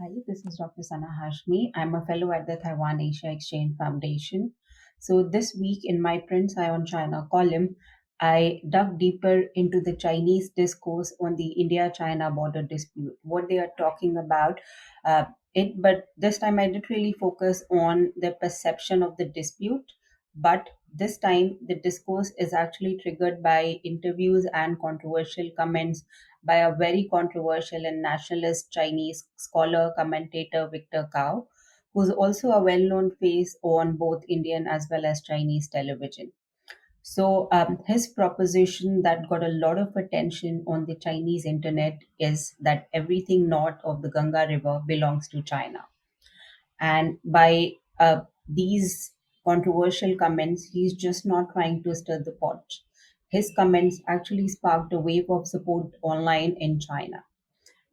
Hi, this is Dr. Sana Hashmi. I'm a fellow at the Taiwan Asia Exchange Foundation. So, this week in my Print on China column, I dug deeper into the Chinese discourse on the India China border dispute, what they are talking about. But this time I did really focus on the perception of the dispute. But this time, the discourse is actually triggered by interviews and controversial comments by a very controversial and nationalist Chinese scholar commentator Victor Gao, who's also a well known face on both Indian as well as Chinese television. So, his proposition that got a lot of attention on the Chinese internet is that everything north of the Ganga River belongs to China. And by these controversial comments, he's just not trying to stir the pot. His comments actually sparked a wave of support online in China.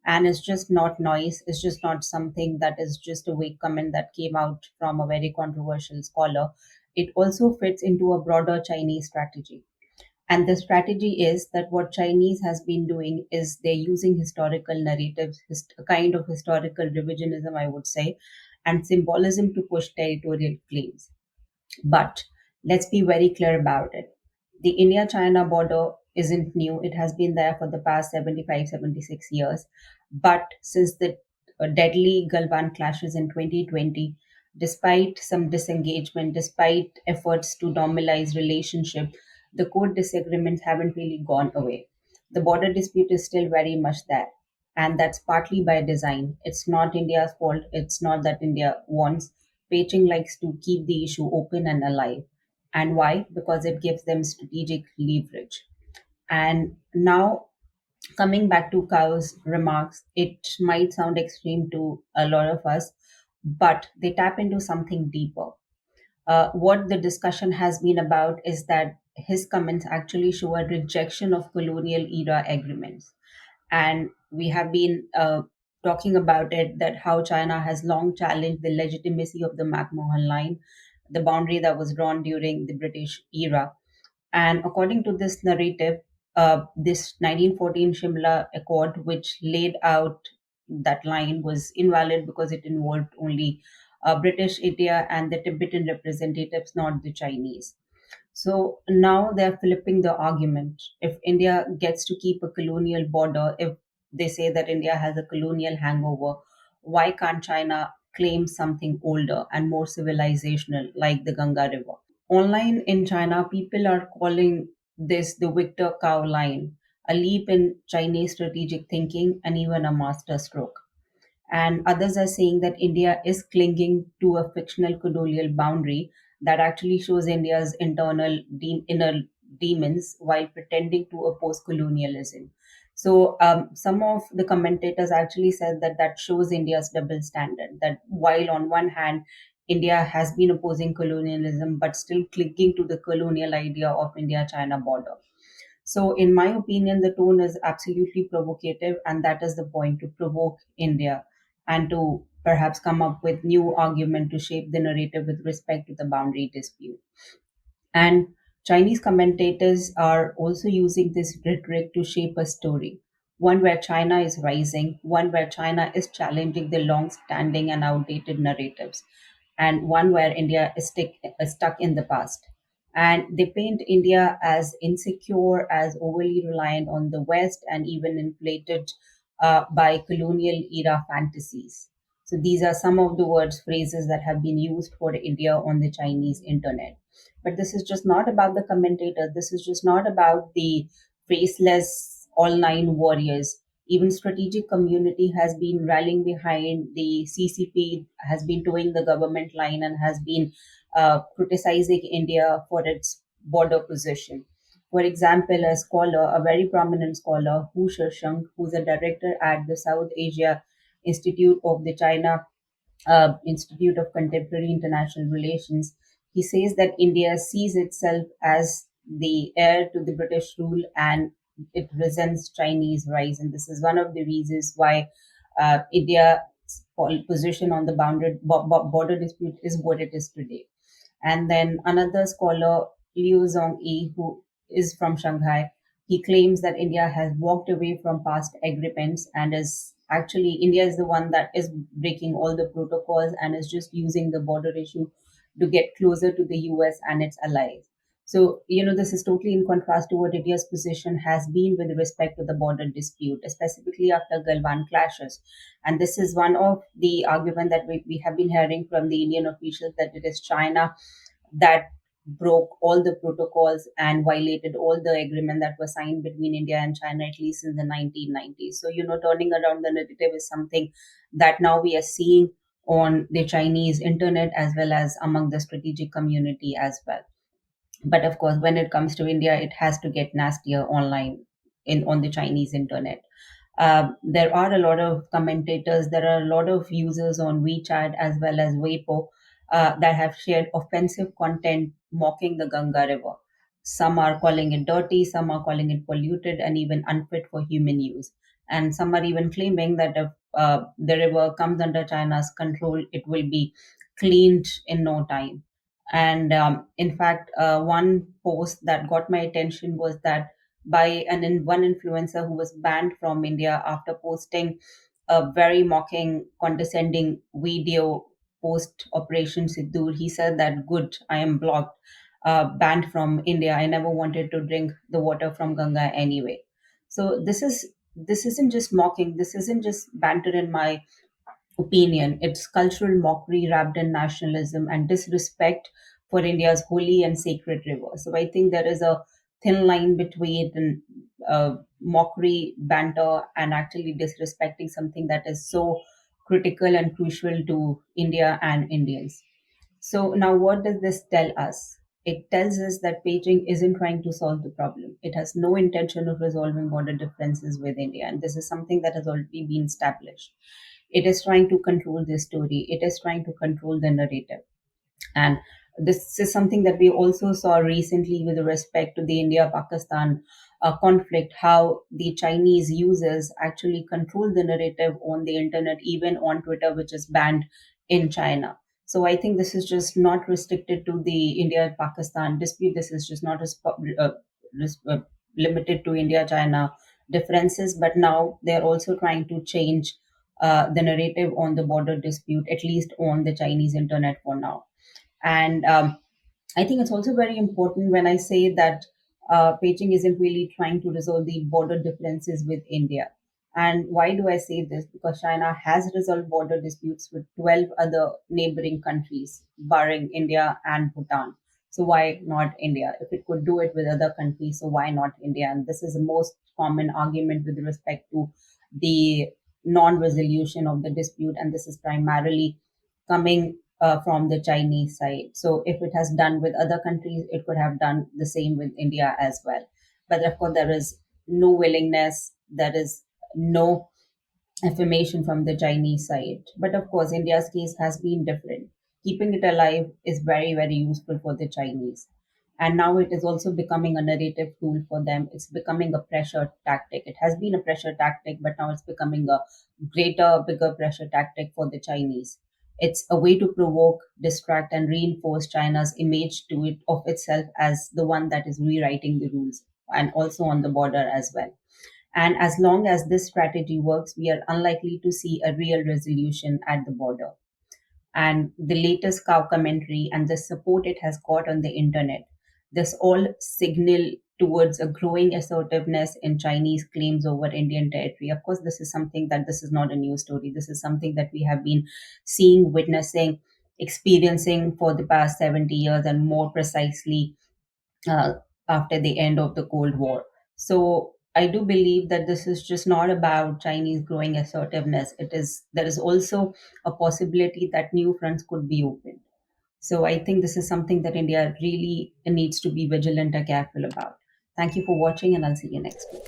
And it's just not noise, it's just not something that is just a weak comment that came out from a very controversial scholar. It also fits into a broader Chinese strategy. And the strategy is that what Chinese has been doing is they're using historical narratives, a kind of historical revisionism, I would say, and symbolism to push territorial claims. But let's be very clear about it. The India China border isn't new, it has been there for the past 75, 76 years. But since the deadly Galwan clashes in 2020, despite some disengagement, despite efforts to normalize relationship, the core disagreements haven't really gone away. The border dispute is still very much there. And that's partly by design. It's not India's fault. It's not that India wants. Beijing likes to keep the issue open and alive. And why? Because it gives them strategic leverage. And now, coming back to Kao's remarks, it might sound extreme to a lot of us, but they tap into something deeper. What the discussion has been about is that his comments actually show a rejection of colonial era agreements. And we have been talking about it, that how China has long challenged the legitimacy of the McMahon line, the boundary that was drawn during the British era. And according to this narrative, this 1914 Shimla Accord, which laid out that line, was invalid because it involved only British India and the Tibetan representatives, not the Chinese. So now they're flipping the argument. If India gets to keep a colonial border, if they say that India has a colonial hangover, why can't China claim something older and more civilizational like the Ganga River? Online in China, people are calling this the Victor Gao line, a leap in Chinese strategic thinking and even a masterstroke. And others are saying that India is clinging to a fictional colonial boundary that actually shows India's inner demons while pretending to oppose colonialism. So, some of the commentators actually said that that shows India's double standard. That while on one hand, India has been opposing colonialism, but still clinging to the colonial idea of India-China border. So, in my opinion, the tone is absolutely provocative, and that is the point, to provoke India and to perhaps come up with new argument to shape the narrative with respect to the boundary dispute. And Chinese commentators are also using this rhetoric to shape a story, one where China is rising, one where China is challenging the long standing and outdated narratives, and one where India is stuck in the past. And they paint India as insecure, as overly reliant on the West, and even inflated by colonial era fantasies. So these are some of the words, phrases that have been used for India on the Chinese internet. But this is just not about the commentator. This is just not about the faceless all nine warriors. Even strategic community has been rallying behind the CCP, has been towing the government line, and has been criticizing India for its border position. For example, a scholar, a very prominent scholar, Hu Shisheng, who's a director at the South Asia Institute of the China Institute of Contemporary International Relations, he says that India sees itself as the heir to the British rule and it resents Chinese rise. And this is one of the reasons why India's position on the border dispute is what it is today. And then another scholar, Liu Zhongyi, who is from Shanghai, he claims that India has walked away from past agreements and is actually India is the one that is breaking all the protocols and is just using the border issue to get closer to the US and its allies. So, this is totally in contrast to what India's position has been with respect to the border dispute, specifically after Galwan clashes. And this is one of the argument that we have been hearing from the Indian officials, that it is China that broke all the protocols and violated all the agreement that was signed between India and China, at least in the 1990s. So, turning around the narrative is something that now we are seeing on the Chinese internet as well as among the strategic community as well. But of course, when it comes to India, it has to get nastier online in on the Chinese internet. There are a lot of commentators, there are a lot of users on WeChat as well as Weibo that have shared offensive content mocking the Ganga River. Some are calling it dirty, some are calling it polluted and even unfit for human use. And some are even claiming that if the river comes under China's control, it will be cleaned in no time. And in fact, one post that got my attention was that by one influencer who was banned from India after posting a very mocking, condescending video post Operation Siddur. He said that, "Good, I am blocked, banned from India. I never wanted to drink the water from Ganga anyway." So this isn't just mocking. This isn't just banter in my opinion. It's cultural mockery wrapped in nationalism and disrespect for India's holy and sacred river. So I think there is a thin line between mockery, banter, and actually disrespecting something that is so critical and crucial to India and Indians. So now what does this tell us? It tells us that Beijing isn't trying to solve the problem. It has no intention of resolving border differences with India, and this is something that has already been established. It is trying to control this story. It is trying to control the narrative. And this is something that we also saw recently with respect to the India Pakistan conflict, how the Chinese users actually control the narrative on the internet, even on Twitter, which is banned in China. So I think this is just not restricted to the India Pakistan dispute. This is just not res- uh, limited to India China differences, but now they're also trying to change the narrative on the border dispute, at least on the Chinese internet for now. And I think it's also very important when I say that Beijing isn't really trying to resolve the border differences with India. And why do I say this? Because China has resolved border disputes with 12 other neighboring countries, barring India and Bhutan. So why not India? If it could do it with other countries, so why not India? And this is the most common argument with respect to the non-resolution of the dispute. And this is primarily coming from the Chinese side. So if it has done with other countries, it could have done the same with India as well. But of course, there is no willingness, there is no affirmation from the Chinese side. But of course, India's case has been different. Keeping it alive is very, very useful for the Chinese. And now it is also becoming a narrative tool for them. It's becoming a pressure tactic. It has been a pressure tactic, but now it's becoming a greater, bigger pressure tactic for the Chinese. It's a way to provoke, distract, and reinforce China's image to it of itself as the one that is rewriting the rules, and also on the border as well. And as long as this strategy works, we are unlikely to see a real resolution at the border. And the latest cow commentary and the support it has got on the internet, this all signal towards a growing assertiveness in Chinese claims over Indian territory. Of course, this is something that this is not a new story. This is something that we have been seeing, witnessing, experiencing for the past 70 years, and more precisely uh, after the end of the Cold War. So I do believe that this is just not about Chinese growing assertiveness. It is There is also a possibility that new fronts could be opened. So I think this is something that India really needs to be vigilant and careful about. Thank you for watching, and I'll see you next week.